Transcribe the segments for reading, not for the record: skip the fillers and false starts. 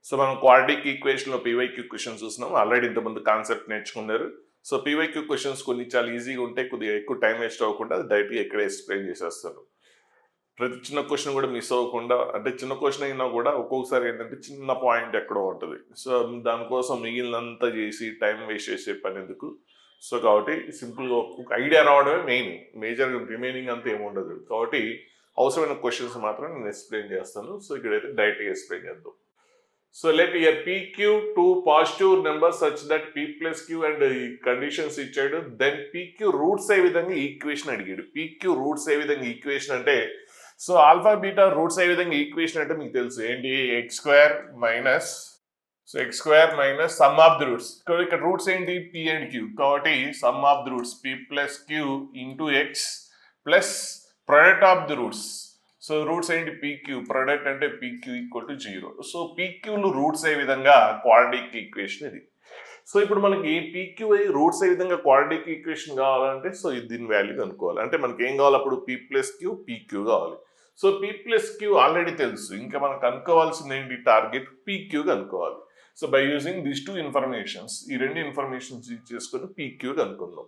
So మనం quadratic ఈక్వేషన్లో PYQ questions చూస్తున్నాం. Already ఇంతకుముందు కాన్సెప్ట్ నేర్చుకున్నారు. సో పీవైక్యూ క్వశ్చన్స్ కొన్ని చాలా ఈజీగా ఉంటాయి, కొద్దిగా ఎక్కువ టైం వేస్ట్ అవ్వకుండా డైరెక్ట్గా ఇక్కడ ఎక్స్ప్లెయిన్ చేసేస్తారు. ప్రతి చిన్న క్వశ్చన్ కూడా మిస్ అవ్వకుండా, అంటే చిన్న క్వశ్చన్ అయినా కూడా ఒక్కొక్కసారి ఏంటంటే చిన్న పాయింట్ ఎక్కడో ఉంటుంది. సో దానికోసం మిగిలినంతా చేసి టైం వేస్ట్ చేసే పని ఎందుకు. సో కాబట్టి సింపుల్గా ఒక ఐడియా రావడమే మెయిన్, మేజర్ రిమైనింగ్ అంతా ఏముండదు. కాబట్టి అవసరమైన క్వశ్చన్స్ మాత్రం నేను ఎక్స్ప్లెయిన్ చేస్తాను. సో ఇక్కడైతే డైరెక్ట్గా ఎక్స్ప్లెయిన్ చేద్దాం. So let here PQ two positive numbers such that P plus Q and conditions ఇచ్చాడు. దెన్ PQ రూట్స్ ఏ విధంగా ఈక్వేషన్ అడిగాడు. PQ రూట్స్ ఏ విధంగా ఈక్వేషన్ అంటే, సో ఆల్ఫా బీటా రూట్స్ ఏ విధంగా ఈక్వేషన్ అంటే మీకు తెలుసు ఏంటి, x square minus sum of the roots. ఇక్కడ రూట్స్ ఏంటి, P అండ్ Q. కాబట్టి sum of the roots P plus Q into x plus product of the roots. So roots ఏంటి, పీక్యూ, ప్రొడక్ట్ అంటే పీక్యూ ఈక్వల్ టు 0. సో పీక్యూలు roots ఏ విధంగా quadratic equation ఇది. So ఇప్పుడు మనకి పీక్యూ రూట్స్ ఏ విధంగా క్వాడ్రాటిక్ ఈక్వేషన్ కావాలంటే, సో దీని వాల్యూ కనుక్కోవాలి. అంటే మనకి ఏం కావాలి అప్పుడు, పీ ప్లస్ క్యూ పీక్యూ కావాలి. So P plus Q already తెలుసు, ఇంకా మనం కనుక్కోవాల్సింది ఏంటి, టార్గెట్ పీక్యూ కనుక్కోవాలి. So by using this two informations, ఈ రెండు ఇన్ఫర్మేషన్స్ యూజ్ చేసుకొని పీక్యూ కనుక్కుందాం.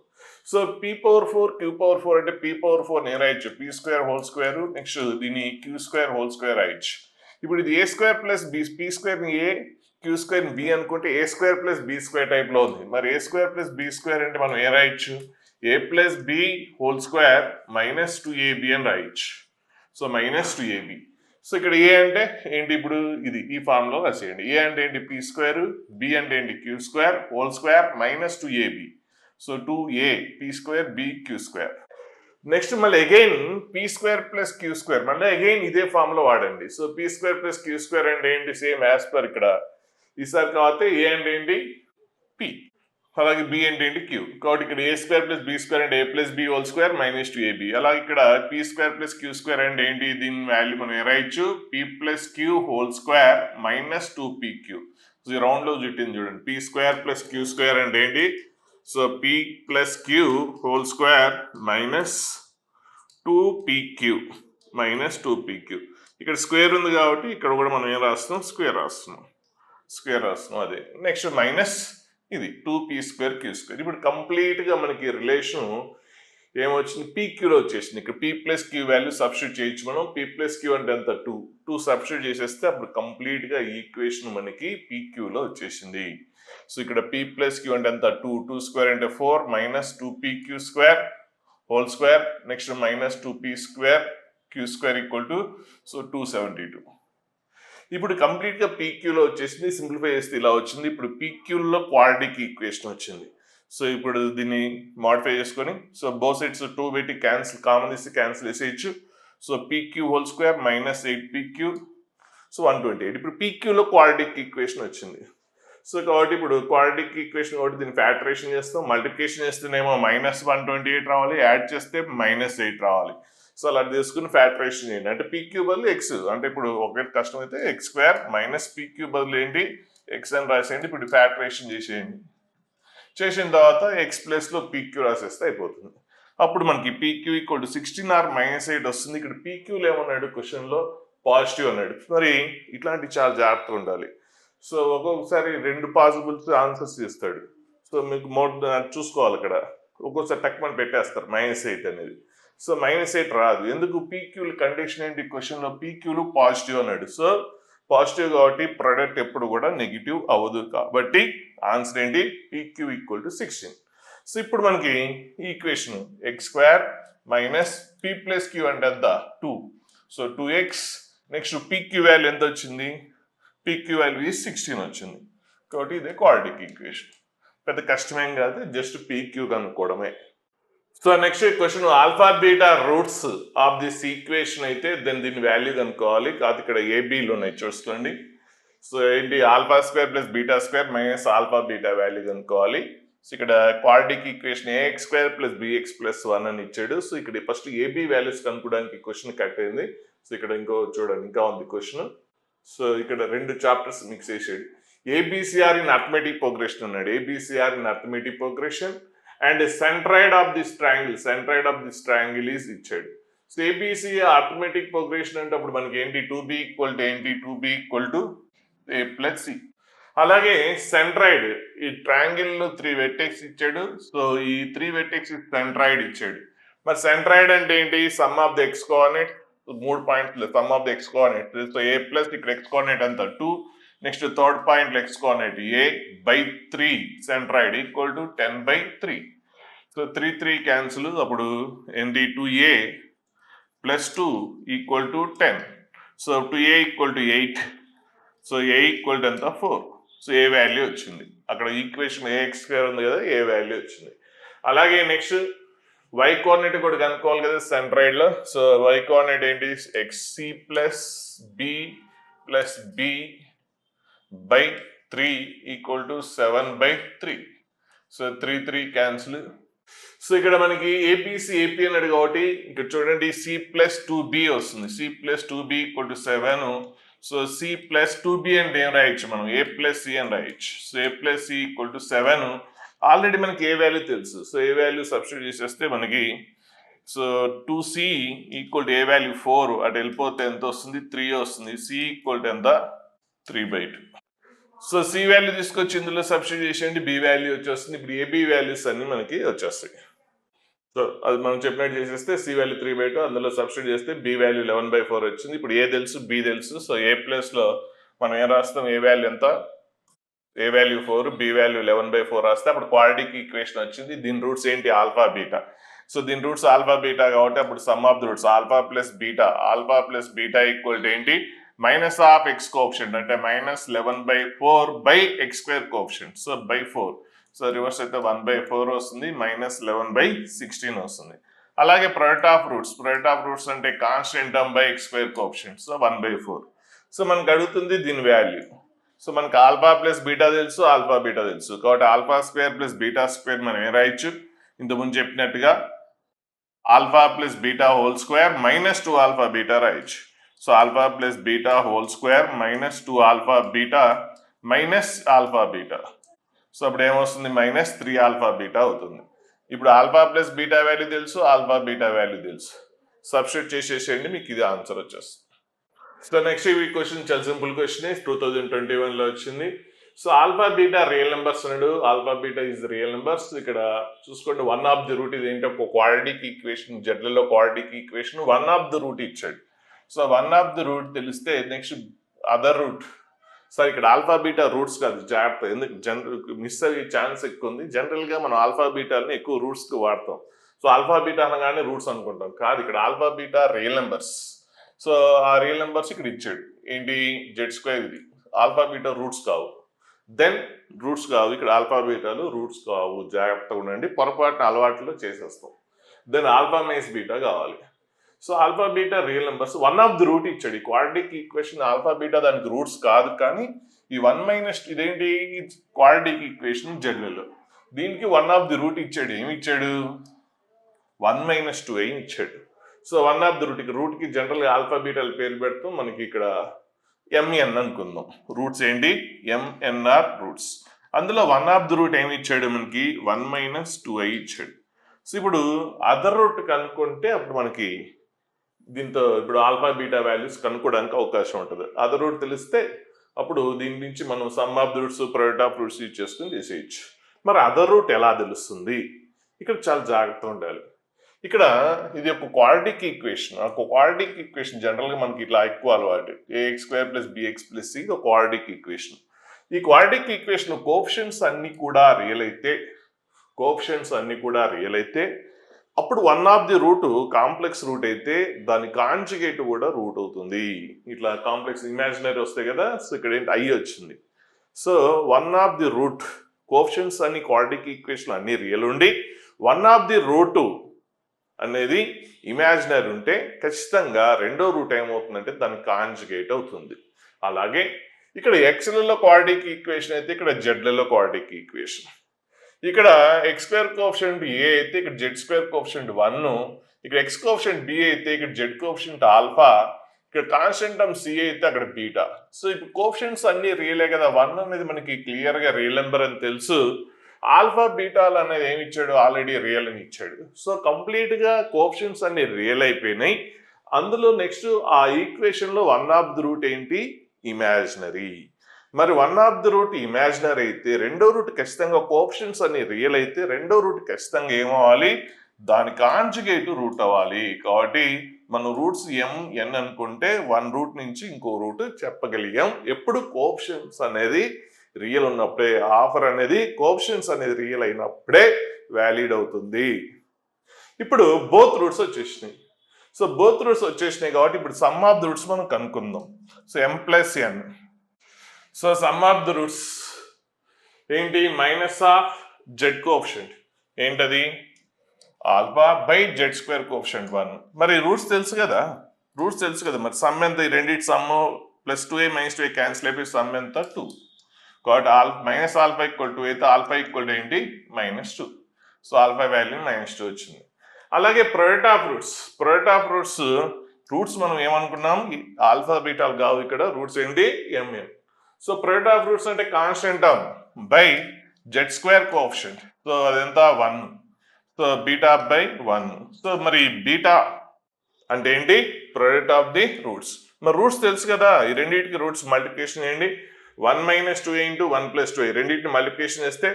So P power 4 Q power 4 అంటే పీ పవర్ 4 నేను రాయొచ్చు P square whole square, next దీన్ని క్యూ స్క్వేర్ హోల్ స్క్వేర్ రాయొచ్చు. ఇప్పుడు ఇది A square plus B, P square A, Q square B అనుకుంటే A square plus B square type లో ఉంది. మరి A square plus B square అంటే మనం ఏ రాయొచ్చు, A plus B whole square minus 2ab అని రాయొచ్చు. So minus 2ab. సో ఇక్కడ ఏ అంటే ఏంటి, ఇప్పుడు ఇది ఈ ఫామ్ లో రాసేయండి. ఏ అంటే ఏంటి, పీ స్క్వేర్, బి అంటే ఏంటి, Q square whole square minus 2ab. So 2a P square B Q square. Next మళ్ళీ again P square plus Q square, మళ్ళీ అగైన్ ఇదే ఫామ్ లో వాడండి. So P square plus Q square అంటే ఏంటి, same as per ఇక్కడ ఈసారి కాబట్టి ఏ అంటే ఏంటి పి, అలాగే బి అంటే ఏంటి క్యూ. కాబట్టి ఇక్కడ A square plus B square అంటే A plus B whole square minus 2ab. అలాగే ఇక్కడ P square plus Q square అంటే ఏంటి, దీని వాల్యూ మనం రాయొచ్చు P plus Q whole square minus 2pq. So ఈ రౌండ్ లో చుట్టింది చూడండి, P square plus Q square అంటే ఏంటి, so P plus Q whole square minus 2pq minus 2pq. ఇక్కడ స్క్వేర్ ఉంది కాబట్టి ఇక్కడ కూడా మనం ఏం రాస్తున్నాం, స్క్వేర్ రాస్తున్నాం అదే. నెక్స్ట్ మైనస్ ఇది 2p స్క్వేర్ క్యూ స్క్వేర్. ఇప్పుడు కంప్లీట్ గా మనకి రిలేషన్ ఏమొచ్చింది, పీక్యూలో వచ్చేసింది. ఇక్కడ P plus Q value substitute చేయొచ్చు మనం. పీ ప్లస్ క్యూ అంటే ఎంత, 2 సబ్స్టిట్యూట్ చేసేస్తే అప్పుడు కంప్లీట్ గా ఈక్వేషన్ మనకి పీక్యూలో వచ్చేసింది. సో ఇక్కడ పీ ప్లస్ క్యూ అంటే ఎంత, 2 స్క్వేర్ అంటే 4 minus 2pq square whole square, next minus 2p square Q square equal to so 272. ఇప్పుడు కంప్లీట్ గా పీక్యూలో వచ్చేసింది. సింప్లిఫై చేస్తే ఇలా వచ్చింది. ఇప్పుడు పీక్యూలో క్వాడ్రాటిక్ ఈక్వేషన్ వచ్చింది. సో ఇప్పుడు దీన్ని మాడిఫై చేసుకొని, సో బోత్ సైడ్స్ 2 పెట్టి క్యాన్సిల్, కామన్ తీసి క్యాన్సిల్ చేసేయచ్చు. So PQ whole square minus 8pq, so 128. ఇప్పుడు పీక్యూలో క్వాడ్రాటిక్ ఈక్వేషన్ వచ్చింది. సో కాబట్టి ఇప్పుడు క్వాడ్రాటిక్ ఈక్వేషన్ కాబట్టి దీన్ని ఫ్యాక్టరేషన్ చేస్తాం. మల్టిప్లికేషన్ చేస్తేనేమో మైనస్ 128 రావాలి, యాడ్ చేస్తే మైనస్ 8 రావాలి. సో అలా తీసుకుని ఫ్యాక్టరేషన్ చేయండి. అంటే పీక్యూ బదులు ఎక్స్, అంటే ఇప్పుడు ఒకవేళ కష్టం అయితే ఎక్స్ స్క్వేర్ మైనస్ పీక్యూ బదులు ఏంటి ఎక్స్ అని రాసేయండి. ఇప్పుడు ఫ్యాక్టరేషన్ చేసేయండి. చేసిన తర్వాత ఎక్స్ ప్లస్ లో పీక్యూ రాసేస్తే అయిపోతుంది. అప్పుడు మనకి P Q equal to 16 or minus 8 వస్తుంది. ఇక్కడ పీక్యూలు ఏమన్నాడు, క్వశ్చన్ లో పాజిటివ్ అన్నాడు. మరి ఇట్లాంటి చాలా జాగ్రత్తగా ఉండాలి. సో ఒక్కొక్కసారి 2 పాసిబుల్స్ ఆన్సర్స్ ఇస్తాడు. సో మీకు చూసుకోవాలి. ఇక్కడ ఒక్కొక్కసారి టక్మని పెట్టేస్తారు -8 అనేది. సో -8 రాదు. ఎందుకు, పీక్యూలు కండిషన్ ఏంటి, క్వశ్చన్ లో పీక్యూలు పాజిటివ్ అన్నాడు. సో పాజిటివ్ కాబట్టి ప్రొడక్ట్ ఎప్పుడు కూడా నెగిటివ్ అవ్వదు. కాబట్టి ఆన్సర్ ఏంటి, పీక్యూ ఈక్వల్ టు 16. సో ఇప్పుడు మనకి equation x square minus P plus Q అంటే ఎంత 2. So 2x, next PQ value ఎంత వచ్చింది, పీక్యూ వాల్యూ 16 వచ్చింది. కాబట్టి ఇదే క్వాడ్రాటిక్ ఈక్వేషన్. పెద్ద కష్టమేం కాదు, జస్ట్ పీక్యూ కనుక్కోవడమే. So next question, alpha beta roots of this equation అయితే దీని వాల్యూ కనుక్కోవాలి. కాదు ఇక్కడ ఏబీలు ఉన్నాయి చూసుకోండి. సో ఏంటి, alpha square plus beta square minus alpha beta value కనుక్కోవాలి. సో ఇక్కడ quadratic equation A X square plus B X plus 1 అని ఇచ్చాడు. సో ఇక్కడ ఫస్ట్ ఏబీ వాల్యూస్ కనుక్కోవడానికి క్వశ్చన్ కట్ అయింది. సో ఇక్కడ ఇంకో చూడండి, ఇంకా ఉంది క్వశ్చన్. సో ఇక్కడ 2 చాప్టర్స్ మిక్స్ చేసాడు. ఏబిసిఆర్ ఇన్ అర్థమెటిక్ ప్రోగ్రెషన్ అన్నాడు. A B C are in arithmetic progression and centroid of this triangle is ఇచ్చాడు. సో ఏబిసి అర్థమెటిక్ ప్రోగ్రెషన్ అంటే అప్పుడు మనకి ఏంటి, 2b ఈక్వల్ టు ఏంటి, 2b equal to A plus C. అలాగే సెంట్రాయిడ్, ఈ ట్రయాంగిల్ 3 వెర్టెక్స్ ఇచ్చాడు. సో ఈ 3 వెర్టెక్స్ సెంట్రాయిడ్ ఇచ్చాడు. మరి సెంట్రాయిడ్ అంటే ఏంటి? Sum of the x coordinate, 3 పాయింట్లు sum of the x coordinate. So A plus ఇక్కడ ఎక్స్ కోఆర్డినేట్ ఎంత 2, next third point x coordinate A by 3 centroid equal to 10/3. So 3 cancel, అప్పుడు ఏంటి 2a plus 2 equal to 10. So 2a equal to 8. So A equal to ఎంత 4. So A value వచ్చింది. అక్కడ equation ax square ఉంది కదా, ఏ value వచ్చింది. అలాగే next y coordinate కూడా కనుక్కోవాలి కదా సెంట్రాయిడ్ లో. సో y కోఆర్డినేట్ ఏంటి? xc plus b plus b by 3 equal to 7/3. So 3 cancel. So ఇక్కడ మనకి ఏపీసీ ఏపీ అన్నాడు కాబట్టి ఇక్కడ చూడండి సి ప్లస్ 2b వస్తుంది. C plus 2b equal to 7. So C plus 2b అంటే ఏం రాయొచ్చు మనం? ఏ ప్లస్ సి అని రాయొచ్చు. So A plus C equal to 7. Already మనకి ఏ వాల్యూ తెలుసు. సో ఏ వాల్యూ సబ్స్టిట్యూట్ చేసేస్తే మనకి so 2c equal to A value 4, అటు వెళ్ళిపోతే ఎంత వస్తుంది? 3 వస్తుంది. సి ఈక్వల్ టు ఎంత? 3/2. సో సి వాల్యూ తీసుకొచ్చి ఇందులో సబ్స్టిట్యూట్ చేసేయండి, బి వాల్యూ వచ్చేస్తుంది. ఇప్పుడు ఏబి వాల్యూస్ అన్ని మనకి వచ్చేస్తాయి. సో అది మనం చెప్పినట్టు చేసేస్తే సి వాల్యూ 3/2, అందులో సబ్స్టిట్యూట్ చేస్తే బి వాల్యూ 11/4 వచ్చింది. ఇప్పుడు ఏ తెలుసు, బి తెలుసు. సో ఏ ప్లస్లో మనం ఏం రాస్తాం? ఏ వాల్యూ ఎంత? ఏ వాల్యూ 4, బి వాల్యూ 11/4 రాస్తే అప్పుడు క్వాడ్రాటిక్ ఈక్వేషన్ వచ్చింది. దీని రూట్స్ ఏంటి? Alpha beta. సో దీని రూట్స్ ఆల్ఫా బీటా కాబట్టి అప్పుడు some of the roots alpha plus beta equal to ఏంటి? మైనస్ ఆఫ్ ఎక్స్ కోఎఫిషియంట్ అంటే minus 11/4 by x square coefficient. So by 4. So reverse అయితే 1/4 వస్తుంది, మైనస్ 11/16 వస్తుంది. అలాగే ప్రొడక్ట్ ఆఫ్ రూట్స్ అంటే constant term by x square coefficient. So 1/4. So మనకు అడుగుతుంది దీని వాల్యూ. సో మనకు ఆల్ఫా ప్లస్ బీటా తెలుసు, ఆల్ఫా బీటా తెలుసు కాబట్టి alpha square plus beta square మనం ఏం రాయొచ్చు? ఇంతకుముందు చెప్పినట్టుగా alpha plus beta whole square minus 2 alpha beta రాయొచ్చు. So alpha plus beta whole square minus 2 alpha beta minus alpha beta. So అప్పుడు ఏమొస్తుంది? మైనస్ 3 ఆల్ఫా బీటా అవుతుంది. ఇప్పుడు ఆల్ఫా ప్లస్ బీటా వాల్యూ తెలుసు, ఆల్ఫా బీటా వాల్యూ తెలుసు. Substitute చేసేసేయండి, మీకు ఇది ఆన్సర్ వచ్చేస్తుంది. సో నెక్స్ట్ ఈ క్వశ్చన్ చాలా సింపుల్ క్వశ్చన్, 2021లో వచ్చింది. So alpha beta real numbers అన్నాడు. Alpha beta is real numbers. ఇక్కడ చూసుకోండి, వన్ ఆఫ్ ది రూట్ ఇది ఏంటి? ఒక క్వాడ్రాటిక్ ఈక్వేషన్, జెడ్లలో quadratic equation one of the root ఇచ్చాడు. So one of the root తెలిస్తే నెక్స్ట్ అదర్ రూట్. సార్ ఇక్కడ ఆల్ఫా బీటా రూట్స్ కాదు, జాగ్రత్త, ఎందుకు జనరల్ మిస్ అయ్యే ఛాన్స్ ఎక్కువ ఉంది. జనరల్గా మనం ఆల్ఫా బీటాని ఎక్కువ రూట్స్కి వాడతాం. సో ఆల్ఫా బీటా అనగానే రూట్స్ అనుకుంటాం, కాదు ఇక్కడ alpha beta real numbers. So ఆ రియల్ నెంబర్స్ ఇక్కడ ఇచ్చాడు ఏంటి? Z square. ఇది ఆల్ఫా బీటా రూట్స్ కావు, దెన్ రూట్స్ కావు. ఇక్కడ ఆల్ఫా బీటాలు రూట్స్ కావు, జాగ్రత్తగా ఉండండి, పొరపాటున అలవాట్లో చేసేస్తాం. దెన్ ఆల్ఫా మైనస్ బీటా కావాలి. So alpha beta real numbers, one of the root ఇచ్చాడు. ఈ క్వాడ్రాటిక్ ఈక్వేషన్ ఆల్ఫా బీటా దానికి రూట్స్ కాదు, కానీ ఈ 1 - ఇదేంటి? క్వాడ్రాటిక్ ఈక్వేషన్ జెడ్లలో దీనికి వన్ ఆఫ్ ది రూట్ ఇచ్చాడు. ఏమి ఇచ్చాడు? 1 - 2 ఇచ్చాడు. So one of the root, ఇక్కడ రూట్కి జనరల్గా ఆల్ఫా బీటాల పేరు పెడతాం. మనకి ఇక్కడ ఎంఎన్ అనుకుందాం. రూట్స్ ఏంటి? MNR roots. అందులో వన్ ఆఫ్ ది రూట్ ఏమి ఇచ్చాడు? మనకి 1 - 2i ఇచ్చాడు. సో ఇప్పుడు అదర్ రూట్ కనుక్కుంటే అప్పుడు మనకి దీంతో ఇప్పుడు ఆల్ఫా బీటా వాల్యూస్ కనుక్కోవడానికి అవకాశం ఉంటుంది. అదర్ రూట్ తెలిస్తే అప్పుడు దీని నుంచి మనం some of the roots, product of roots use చేసుకుని చేసేయచ్చు. మరి అదర్ రూట్ ఎలా తెలుస్తుంది? ఇక్కడ చాలా జాగ్రత్తగా ఉండాలి. ఇక్కడ ఇది ఒక క్వాడ్రాటిక్ ఈక్వేషన్. ఆ క్వాడ్రాటిక్ ఈక్వేషన్ జనరల్గా మనకి ఇట్లా ఎక్కువ అలవాటు, ax² + bx + c ఒక క్వాడ్రాటిక్ ఈక్వేషన్. ఈ క్వాడ్రాటిక్ ఈక్వేషన్ కోఎఫిషియంట్స్ అన్ని కూడా రియల్ అయితే అప్పుడు one of the root complex root అయితే దాని కాంజుగేట్ కూడా రూట్ అవుతుంది. ఇట్లా కాంప్లెక్స్ ఇమాజినరీ వస్తాయి కదా, సో ఇక్కడ ఏంటి? ఐ వచ్చింది. So one of the root coefficients అన్ని క్వాడ్రాటిక్ ఈక్వేషన్ అన్ని రియల్ ఉండి వన్ ఆఫ్ ది రూట్ అనేది ఇమాజినరీ ఉంటే ఖచ్చితంగా రెండో రూట్ ఏమవుతుందంటే దానికి కాంజుగేట్ అవుతుంది. అలాగే ఇక్కడ ఎక్స్లలో క్వాడ్రాటిక్ ఈక్వేషన్ అయితే ఇక్కడ జెడ్లలో క్వాడ్రాటిక్ ఈక్వేషన్. ఇక్కడ ఎక్స్ స్క్వేర్ కోఎఫిషియంట్ ఏ అయితే ఇక్కడ జెడ్ స్క్వేర్ కోఎఫిషియంట్ 1, ఇక్కడ ఎక్స్ కోఎఫిషియంట్ బి అయితే ఇక్కడ జెడ్ కోఎఫిషియంట్ ఆల్ఫా, ఇక్కడ కాన్స్టెంట్ టర్మ్ సి అయితే అక్కడ బీటా. సో ఇప్పుడు కోఎఫిషియంట్స్ అన్ని రియలే కదా. 1 అనేది మనకి క్లియర్గా రియల్ నెంబర్ అని తెలుసు. ఆల్ఫా బీటాలు అనేది ఏమి ఇచ్చాడు? ఆల్రెడీ రియల్ అని ఇచ్చాడు. సో కంప్లీట్గా కోఎఫిషియంట్స్ అన్ని రియల్ అయిపోయినాయి. అందులో నెక్స్ట్ ఆ ఈక్వేషన్లో వన్ ఆఫ్ ది రూట్ ఏంటి? ఇమాజినరీ. మరి one of the root imaginary అయితే రెండో రూట్ ఖచ్చితంగా కోఆప్షన్స్ అన్ని రియల్ అయితే రెండో రూట్ ఖచ్చితంగా ఏమవ్వాలి, దాని కాంజుగేట్ రూట్ అవ్వాలి. కాబట్టి మనం రూట్స్ ఎన్ అనుకుంటే వన్ రూట్ నుంచి ఇంకో రూట్ చెప్పగలిగాం. ఎప్పుడు కోఆప్షన్స్ అనేది రియల్ ఉన్నప్పుడే, ఆఫర్ అనేది కోఆప్షన్స్ అనేది రియల్ అయినప్పుడే వ్యాలిడ్ అవుతుంది. ఇప్పుడు బోత్ రూట్స్ వచ్చేసినాయి. సో బోత్ రూట్స్ వచ్చేసినాయి కాబట్టి ఇప్పుడు సమ్ ఆఫ్ ది రూట్స్ మనం కనుక్కుందాం. So M plus N. So sum of the roots ఏంటి, మైనస్ ఆఫ్ జెడ్ కోఎఫిషియంట్ ఏంటది, alpha by Z square coefficient 1. మరి రూట్స్ తెలుసు కదా, మరి సమ్ ఎంత, ఈ రెండింటి sum plus 2a minus 2a cancel అయిపోయి సమ్ ఎంత 2. కాబట్టి మైనస్ ఆల్ఫా ఈక్వల్ 2 అయితే ఆల్ఫా ఈక్వల్ ఏంటి -2. సో ఆల్ఫా వాల్యూ -2 వచ్చింది. అలాగే ప్రొడక్ట్ ఆఫ్ రూట్స్ మనం ఏమనుకున్నాం, ఆల్ఫా బీటాలు కావు, ఇక్కడ రూట్స్ ఏంటి ఎంఎం. సో ప్రొడక్ట్ ఆఫ్ రూట్స్ అంటే constant term by Z square coefficient. So అదెంత 1. So beta by 1. సో మరి బీటా అంటే ఏంటి, ప్రొడక్ట్ ఆఫ్ ది రూట్స్. మరి రూట్స్ తెలుసు కదా, ఈ రెండింటికి రూట్స్ మల్టిప్లికేషన్ ఏంటి, 1 - 2a × 1 + 2a. రెండింటిని మల్టిప్లికేషన్ చేస్తే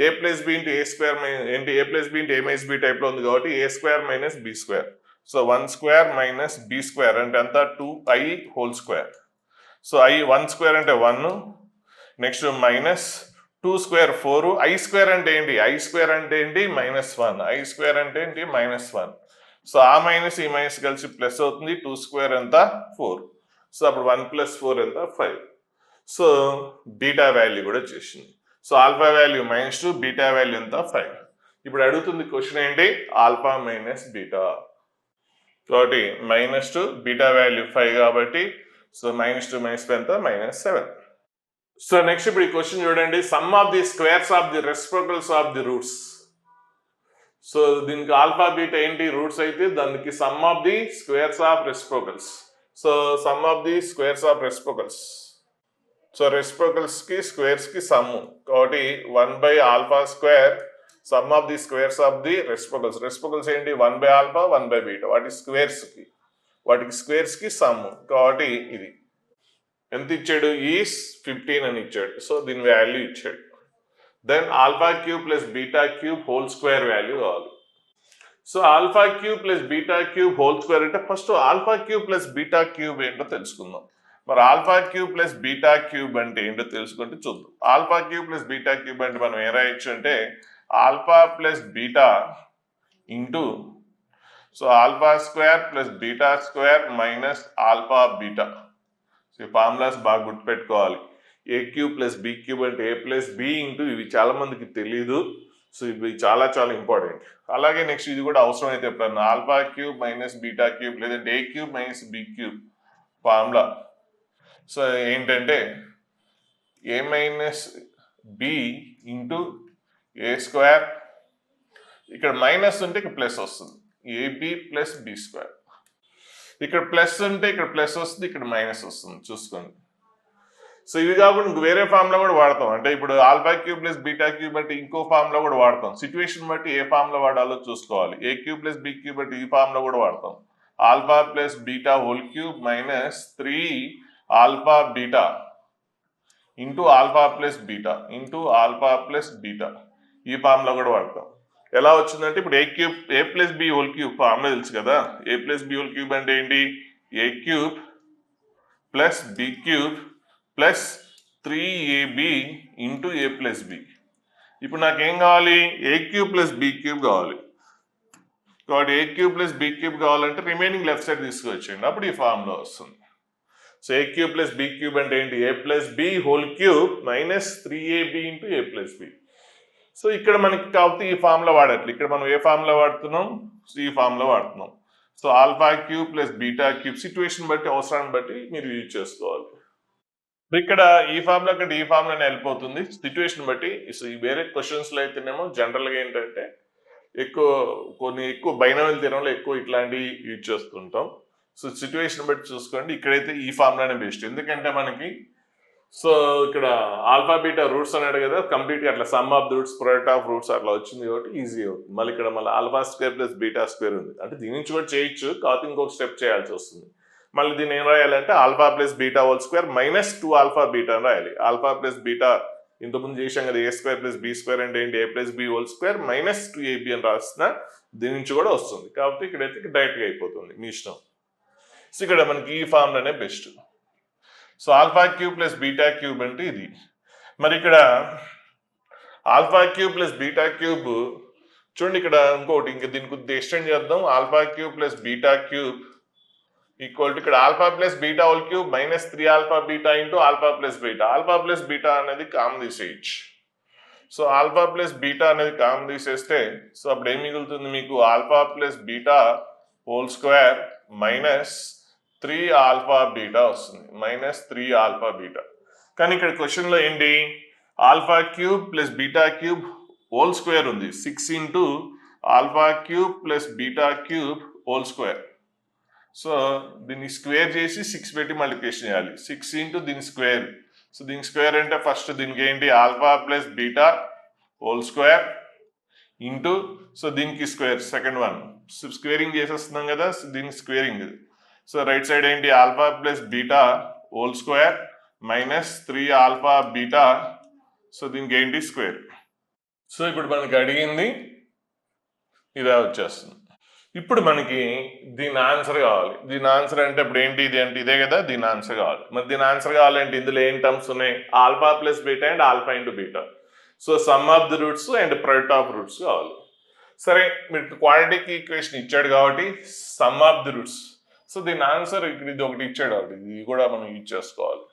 a + b × a స్క్వేర్ ఏంటి, a + b × a - b టైప్లో ఉంది కాబట్టి a² - b². సో 1² - b² అంటే అంతా 2i whole square. So i1² అంటే 1, నెక్స్ట్ -2² 4, i² అంటే ఏంటి, i² అంటే ఏంటి -1, i² అంటే ఏంటి -1. సో ఆ మైనస్ ఈ మైనస్ కలిసి ప్లస్ అవుతుంది, 2² ఎంత 4. సో అప్పుడు 1 + 4 ఎంత 5. సో బీటా వాల్యూ కూడా వచ్చేసింది. So alpha value -2, beta value ఎంత 5. ఇప్పుడు అడుగుతుంది క్వశ్చన్ ఏంటి, ఆల్ఫా మైనస్ బీటా. కాబట్టి -2 బీటా వాల్యూ 5 కాబట్టి సో -2 - 5 ఎంత -7. సో నెక్స్ట్ ఇప్పుడు ఈ క్వశ్చన్ చూడండి, sum of the squares of the reciprocals of the roots. So దీనికి ఆల్ఫా బీటా ఏంటి రూట్స్ అయితే దానికి sum of the squares of reciprocals. So sum of the squares of reciprocals. So reciprocals కి squares కి sum కాబట్టి 1/α² sum of the squares of the reciprocals ఏంటి 1/α 1/β వాటికి squares కి సమ్ కాబట్టి ఇది ఎంత ఇచ్చాడు, ఈస్ 15 అని ఇచ్చాడు. సో దీని వాల్యూ ఇచ్చాడు. దెన్ α³ + β³ హోల్ స్క్వేర్ వాల్యూ కావాలి. సో α³ + β³ హోల్ స్క్వేర్ అంటే ఫస్ట్ α³ + β³ ఏంటో తెలుసుకుందాం. మరి α³ + β³ అంటే ఏంటో తెలుసుకుంటే చూద్దాం. α³ + β³ అంటే మనం ఏం రాయొచ్చు అంటే alpha plus beta into so α² + β² minus alpha beta. So ఈ ఫార్ములాస్ బాగా గుర్తుపెట్టుకోవాలి. a³ + b³ అంటే a + b ఇంటూ ఇవి చాలా మందికి తెలీదు. సో ఇవి చాలా ఇంపార్టెంట్. అలాగే నెక్స్ట్ ఇది కూడా అవసరం అయితే ఎప్పుడన్నా α³ - β³ లేదంటే a³ - b³ ఫార్ములా. సో ఏంటంటే a - b ఇంటూ a², ఇక్కడ మైనస్ ఉంటే ఇక్కడ ప్లస్ వస్తుంది, ab + b². ఇక్కడ ప్లస్ ఉంటే ఇక్కడ ప్లస్ వస్తుంది, ఇక్కడ మైనస్ వస్తుంది చూసుకోండి. సో ఇవి కాకుండా ఇంక వేరే ఫార్ములా కూడా వాడతాం. అంటే ఇప్పుడు α³ + β³ బట్టి ఇంకో ఫార్ములా కూడా వాడతాం. సిచ్యువేషన్ బట్టి ఏ ఫార్ములా వాడాలో చూసుకోవాలి. a³ + b³ బట్టి ఈ ఫార్ములా కూడా వాడతాం. α + β³ minus 3α β into α + beta into α + beta ఈ ఫార్ములా కూడా వాడతాం. ఎలా వచ్చిందంటే ఇప్పుడు a + b³ ఫార్ములా తెలుసు కదా. a + b³ అంటే ఏంటి, a³ + b³ plus 3ab into a + b. ఇప్పుడు నాకేం కావాలి, a³ + b³ కావాలి. కాబట్టి a³ + b³ కావాలంటే రిమైనింగ్ లెఫ్ట్ సైడ్ తీసుకొచ్చేయండి, అప్పుడు ఈ ఫార్ములా వస్తుంది. సో a³ + b³ అంటే ఏంటి, a+b³ minus 3ab into a + b. So ఇక్కడ మనకి కాబట్టి ఈ ఫార్ములా వాడట్లేదు. ఇక్కడ మనం ఏ ఫార్ములా వాడుతున్నాం, ఈ ఫార్ములా వాడుతున్నాం. సో α³ + β³ సిచ్యువేషన్ బట్టి అవసరాన్ని బట్టి మీరు యూజ్ చేసుకోవాలి. ఇక్కడ ఈ ఫార్ములా కంటే ఈ ఫార్ములానే వెళ్ళిపోతుంది సిచ్యువేషన్ బట్టి. సో ఈ వేరే క్వశ్చన్స్లో అయితేనేమో జనరల్గా ఏంటంటే ఎక్కువ బైనామియల్ థియరంలో ఎక్కువ ఇట్లాంటివి యూజ్ చేస్తుంటాం. సో సిచ్యువేషన్ బట్టి చూసుకోండి. ఇక్కడైతే ఈ ఫార్ములానే బెస్ట్, ఎందుకంటే మనకి సో ఇక్కడ ఆల్ఫా బీటా రూట్స్ అన్నాడు కదా, కంప్లీట్గా అట్లా some of roots product of roots అట్లా వచ్చింది కాబట్టి ఈజీ అవుతుంది. మళ్ళీ ఇక్కడ మళ్ళీ α² + β² ఉంది, అంటే దీని నుంచి కూడా చేయొచ్చు, కాకపోతే ఇంకొక స్టెప్ చేయాల్సి వస్తుంది. మళ్ళీ దీన్ని ఏం రాయాలంటే alpha plus beta whole square minus 2 alpha beta అని రాయాలి. ఆల్ఫా ప్లస్ బీటా ఇంతకుముందు చేసాం కదా, A square plus B square అంటే ఏంటి, A plus B whole square minus 2ab అని రాసిన దీని నుంచి కూడా వస్తుంది. కాబట్టి ఇక్కడైతే డైరెక్ట్గా అయిపోతుంది, మీ ఇష్టం. సో ఇక్కడ మనకి ఈ ఫార్ములానే best. So alpha cube plus beta cube అంటే ఇది. మరి ఇక్కడ alpha cube plus beta cube చూడండి, ఇక్కడ ఇంకోటి ఇంకా దీని కొద్దిగా ఎక్స్టెండ్ చేద్దాం. Alpha cube plus beta cube equal to ఇక్కడ alpha plus beta whole cube minus 3 alpha beta into alpha plus beta. Alpha plus beta అనేది కామన్ తీసేయచ్చు. సో ఆల్ఫా ప్లస్ బీటా అనేది కామన్ తీసేస్తే సో అప్పుడు ఏం మిగులుతుంది మీకు, alpha plus beta whole square minus 3 alpha beta వస్తుంది, మైనస్ 3 ఆల్ఫా బీటా. కానీ ఇక్కడ క్వశ్చన్లో ఏంటి, alpha cube plus beta cube whole square ఉంది, 6 into alpha cube plus beta cube whole square. So దీన్ని స్క్వేర్ చేసి 6 పెట్టి మల్టిప్లికేషన్ చేయాలి. 6 ఇంటూ దీని స్క్వేర్. సో దీని స్క్వేర్ అంటే ఫస్ట్ దీనికి ఏంటి, alpha plus beta whole square into so దీనికి స్క్వేర్ సెకండ్ వన్. స్క్వేరింగ్ చేసేస్తున్నాం కదా, దీనికి స్క్వేరింగ్. సో రైట్ సైడ్ ఏంటి, alpha plus beta whole square minus 3 alpha beta. So దీనికి ఏంటి స్క్వేర్. సో ఇప్పుడు మనకి అడిగింది ఇదే వచ్చేస్తుంది. ఇప్పుడు మనకి దీని ఆన్సర్ కావాలి. దీని ఆన్సర్ అంటే ఇప్పుడు ఏంటి, ఇది అంటే ఇదే కదా, దీని ఆన్సర్ కావాలి. మరి దీని ఆన్సర్ కావాలంటే ఇందులో ఏం టర్మ్స్ ఉన్నాయి, alpha plus beta and alpha into beta. So sum of the roots and product of roots కావాలి. సరే, మీకు క్వాడ్రాటిక్ ఈక్వేషన్ ఇచ్చాడు కాబట్టి sum of the roots. So దీని ఆన్సర్ ఇక్కడ ఇది ఒకటి ఇచ్చాడు కాబట్టి ఇది కూడా మనం యూజ్ చేసుకోవాలి.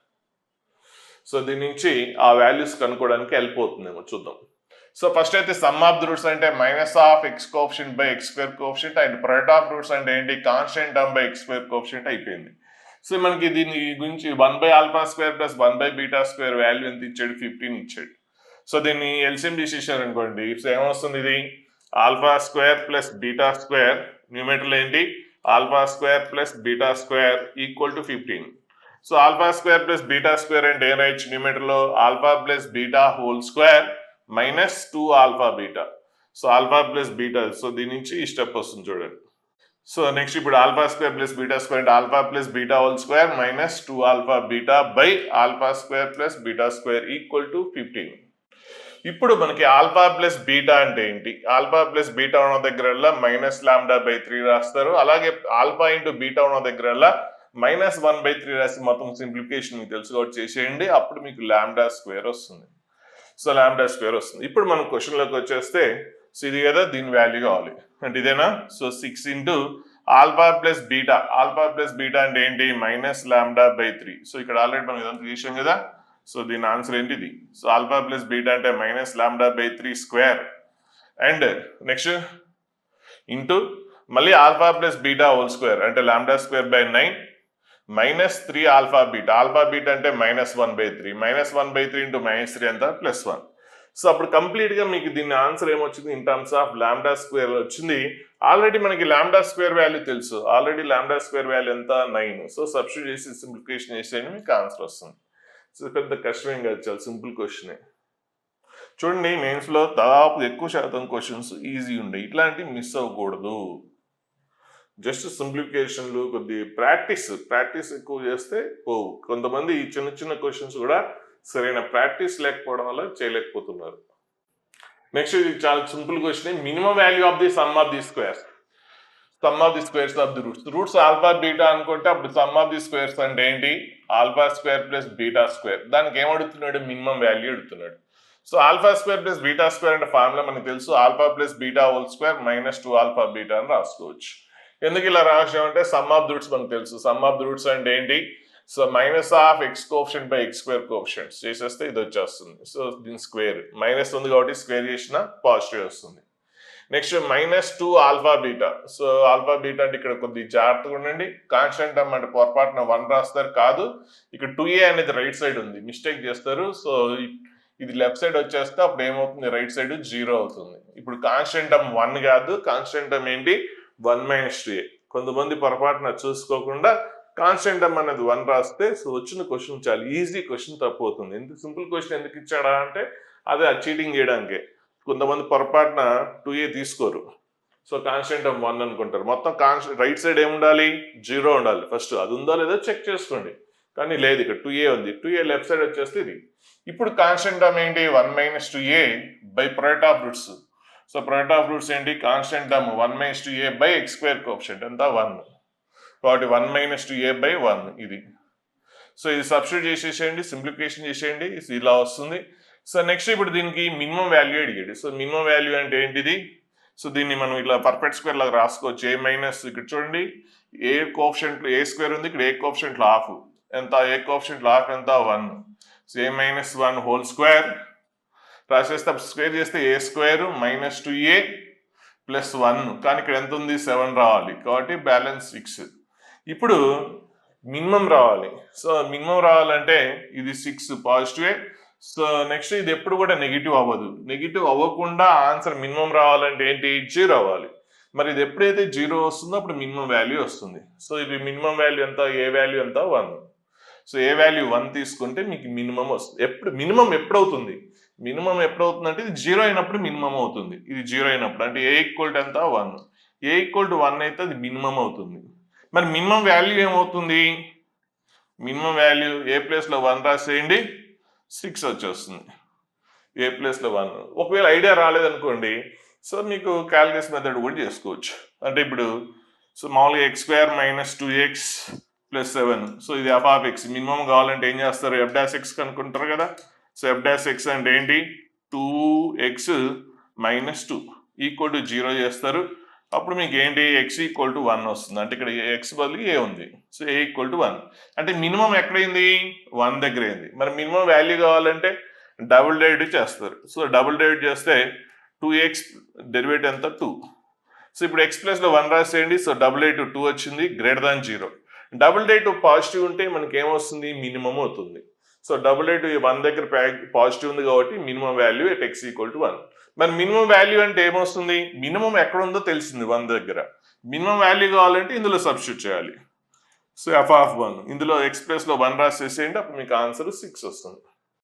సో దీని నుంచి ఆ వాల్యూస్ కనుక్కోవడానికి హెల్ప్ అవుతుందేమో చూద్దాం. సో ఫస్ట్ అయితే సమ్ ఆఫ్ ది రూట్స్ అంటే minus of X coefficient by x square coefficient and product of roots అంటే ఏంటి, constant term by x square coefficient అయిపోయింది. సో మనకి దీని గురించి 1 by alpha square plus 1 by beta square value ఎంత ఇచ్చాడు, 15 ఇచ్చాడు. సో దీన్ని ఎల్సిఎం తీసేసారు అనుకోండి, సో ఏమొస్తుంది, ఇది alpha square plus beta square, న్యూమరేటర్లో ఏంటి alpha square plus beta square equal to 15. So alpha square plus beta square అంటే ఏం రాయొచ్చు, న్యూమరేటర్లో alpha plus beta whole square minus 2 alpha beta. So alpha plus beta, so దీని నుంచి ఈ step వస్తుంది చూడండి. సో నెక్స్ట్ ఇప్పుడు alpha square plus beta square అంటే alpha plus beta whole square minus 2 alpha beta by alpha square plus beta square equal to 15. ఇప్పుడు మనకి alpha plus beta అంటే ఏంటి, ఆల్ఫా ప్లస్ బీటా ఉన్న దగ్గరల్లా మైనస్ లాంబ్డా బై 3 రాస్తారు. అలాగే alpha into beta ఉన్న దగ్గరల్లా minus 1/3 రాసి మొత్తం సింప్లిఫికేషన్ మీకు తెలుసు కాబట్టి చేసేయండి. అప్పుడు మీకు లాంబ్డా స్క్వేర్ వస్తుంది. సో లాంబ్డా స్క్వేర్ వస్తుంది. ఇప్పుడు మనం క్వశ్చన్లోకి వచ్చేస్తే సో ఇది కదా, దీని వాల్యూ కావాలి అంటే ఇదేనా. So 6 into alpha plus beta, alpha plus beta అంటే ఏంటి మైనస్ లాంబ్డా బై 3. సో ఇక్కడ ఆల్రెడీ మనం ఇదంతా చేసాం కదా. సో దీని ఆన్సర్ ఏంటి ఇది. సో ఆల్ఫా ప్లస్ బీటా అంటే minus lambda by 3 square and next into మళ్ళీ alpha plus beta whole square అంటే lambda square by 9 minus 3 alpha beta. Alpha beta అంటే మైనస్ 1/3, మైనస్ 1/3 ఇంటూ మైనస్ 3 ఎంత ప్లస్ 1. సో అప్పుడు కంప్లీట్గా మీకు దీని ఆన్సర్ ఏమొచ్చింది, in terms of lambda square వచ్చింది. ఆల్రెడీ మనకి లాంబ్డా స్క్వేర్ వాల్యూ తెలుసు, ఆల్రెడీ లాంబ్డా స్క్వేర్ వాల్యూ ఎంత 9. సో సబ్స్టిట్యూట్ చేసి సింప్లిఫికేషన్ చేసేయండి, మీకు ఆన్సర్ వస్తుంది. సో పెద్ద కష్టమేం కాదు, చాలా సింపుల్ క్వశ్చనే. చూడండి మెయిన్స్లో దాదాపు ఎక్కువ శాతం క్వశ్చన్స్ ఈజీ ఉండే, ఇట్లాంటివి మిస్ అవ్వకూడదు. జస్ట్ సింప్లిఫికేషన్లు కొద్ది ప్రాక్టీస్ ఎక్కువ చేస్తే పోవు. కొంతమంది ఈ చిన్న చిన్న క్వశ్చన్స్ కూడా సరైన ప్రాక్టీస్ లేకపోవడం వల్ల చేయలేకపోతున్నారు. నెక్స్ట్ ఇది చాలా simple question, minimum value of the some of the squares, some of the squares of the roots. Roots alpha beta అనుకుంటే అప్పుడు సమ్ ఆఫ్ ది స్క్వేర్స్ అంటే ఏంటి, alpha square plus beta square. దానికి ఏమడుగుతున్నాడు, మినిమం వాల్యూ అడుగుతున్నాడు. So alpha square plus beta square అంటే formula మనకు తెలుసు, alpha plus beta whole square minus 2 alpha beta అని రాసుకోవచ్చు. ఎందుకు ఇలా రాసామంటే సమ్ ఆఫ్ ది రూట్స్ మనకు తెలుసు. సమ్ ఆఫ్ ది రూట్స్ అంటే ఏంటి, so minus of X coefficient by x square coefficients చేసేస్తే ఇది వచ్చేస్తుంది. సో దీని స్క్వేర్ మైనస్ ఉంది కాబట్టి స్క్వేర్ చేసిన పాజిటివ్ వస్తుంది. Next minus 2 alpha beta. So alpha beta అంటే ఇక్కడ కొద్దిగా జాగ్రత్తగా ఉండండి, కాన్స్టెంట్ టర్మ్ అంటే పొరపాటున 1 రాస్తారు కాదు, ఇక్కడ 2a అనేది రైట్ సైడ్ ఉంది, మిస్టేక్ చేస్తారు. సో ఇది లెఫ్ట్ సైడ్ వచ్చేస్తే అప్పుడు ఏమవుతుంది, రైట్ సైడ్ 0 అవుతుంది. ఇప్పుడు కాన్స్టెంట్ టర్మ్ 1 కాదు, కాన్స్టెంట్ టర్మ్ ఏంటి 1 - 2a. కొంతమంది పొరపాటున చూసుకోకుండా కాన్స్టెంట్ టర్మ్ అనేది 1 రాస్తే సో వచ్చిన క్వశ్చన్ చాలా ఈజీ క్వశ్చన్ తప్పు అవుతుంది. ఎందుకు సింపుల్ క్వశ్చన్ ఎందుకు ఇచ్చాడా అంటే అదే చీటింగ్ చేయడానికే. కొంతమంది పొరపాటున 2a తీసుకోరు, సో కాన్స్టెంట్ ఆఫ్ 1 అనుకుంటారు. మొత్తం రైట్ సైడ్ ఏముండాలి? 0 ఉండాలి. ఫస్ట్ అది ఉందో లేదో చెక్ చేసుకోండి. కానీ లేదు, ఇక్కడ 2a ఉంది. 2a లెఫ్ట్ సైడ్ వచ్చేస్తే ఇది. ఇప్పుడు కాన్స్టెంట్ టర్మ్ ఏంటి? 1 - 2a by product of roots. So product of roots ఏంటి? Constant term 1 - 2a by x square coefficient ఎంత? 1. కాబట్టి 1 - 2a బై 1 ఇది. సో ఇది సబ్స్టిట్యూట్ చేసేసేయండి, సింప్లిఫికేషన్ చేసేయండి, ఇలా వస్తుంది. సో నెక్స్ట్ ఇప్పుడు దీనికి మినిమం వాల్యూ అడిగాడు. సో మినిమం వాల్యూ అంటే ఏంటిది? సో దీన్ని మనం ఇట్లా పర్ఫెక్ట్ స్క్వేర్ లాగా రాసుకోవచ్చు. a మైనస్, ఇక్కడ చూడండి ఏ కోఎఫిషియంట్ ఏ స్క్వేర్ ఉంది, ఇక్కడ ఏ కోఎఫిషియంట్ హాఫ్ ఎంత? ఏ కోఎఫిషియంట్ హాఫ్ ఎంత? 1. సో a - 1 హోల్ స్క్వేర్ రాసేస్తే స్క్వేర్ చేస్తే a square minus 2a plus 1, కానీ ఇక్కడ ఎంత ఉంది? 7 రావాలి. కాబట్టి బ్యాలెన్స్ 6. ఇప్పుడు మినిమం రావాలి. సో మినిమం రావాలంటే ఇది 6 పాజిటివే. సో నెక్స్ట్ ఇది ఎప్పుడు కూడా నెగిటివ్ అవ్వదు. నెగిటివ్ అవ్వకుండా ఆన్సర్ మినిమం రావాలంటే ఏంటి? 0 అవ్వాలి. మరి ఇది ఎప్పుడైతే 0 వస్తుందో అప్పుడు మినిమం వాల్యూ వస్తుంది. సో ఇది మినిమం వాల్యూ ఎంత? ఏ వాల్యూ ఎంత? 1. సో ఏ వాల్యూ 1 తీసుకుంటే మీకు మినిమం వస్తుంది. మినిమం ఎప్పుడవుతుంది? మినిమం ఎప్పుడవుతుంది అంటే ఇది 0 అయినప్పుడు మినిమం అవుతుంది. ఇది 0 అయినప్పుడు అంటే ఏ ఈక్వల్ టు ఎంత? 1. ఏ ఈక్వల్ టు 1 అయితే అది మినిమం అవుతుంది. మరి మినిమం వాల్యూ ఏమవుతుంది? మినిమం వాల్యూ ఏ ప్లేస్లో 1 రాసేయండి, 6 వచ్చేస్తుంది. ఏ ప్లేస్లో 1. ఒకవేళ ఐడియా రాలేదనుకోండి, సో మీకు క్యాలిక్యులస్ మెథడ్ కూడా చేసుకోవచ్చు. అంటే ఇప్పుడు సో మామూలుగా x² - 2x + 7. సో ఇది f(x). మినిమం కావాలంటే ఏం చేస్తారు? f'(x) కనుక్కుంటారు కదా. సో f'(x) అంటే ఏంటి? 2x - 2 ఈక్వల్ టు 0 చేస్తారు. అప్పుడు మీకు ఏంటి? x ఈక్వల్ టు 1 వస్తుంది. అంటే ఇక్కడ x బదులు a ఉంది. సో a ఈక్వల్ టు 1 అంటే మినిమం ఎక్కడైంది? 1 దగ్గర అయింది. మరి మినిమం వాల్యూ కావాలంటే డబుల్ డెరివేటివ్ చేస్తారు. సో డబుల్ డెరివేటివ్ చేస్తే 2x డెరివేటివ్ ఎంత? 2. సో ఇప్పుడు x ప్లస్లో 1 రాసేయండి. సో డబుల్ డెరివేటివ్ 2 వచ్చింది, greater than 0. Double derivative positive ఉంటే మనకి ఏమొస్తుంది? మినిమం అవుతుంది. సో డబుల్ డెరివేటివ్ 1 దగ్గర పాజిటివ్ ఉంది కాబట్టి minimum value at x equal to 1. మరి మినిమం వాల్యూ అంటే ఏమొస్తుంది? మినిమం ఎక్కడ ఉందో తెలిసింది 1 దగ్గర. మినిమం వాల్యూ కావాలంటే ఇందులో సబ్స్టిట్యూట్ చేయాలి. సో f(1) ఇందులో x ప్లస్లో 1 రాసేసేయండి, అప్పుడు మీకు ఆన్సర్ 6 వస్తుంది.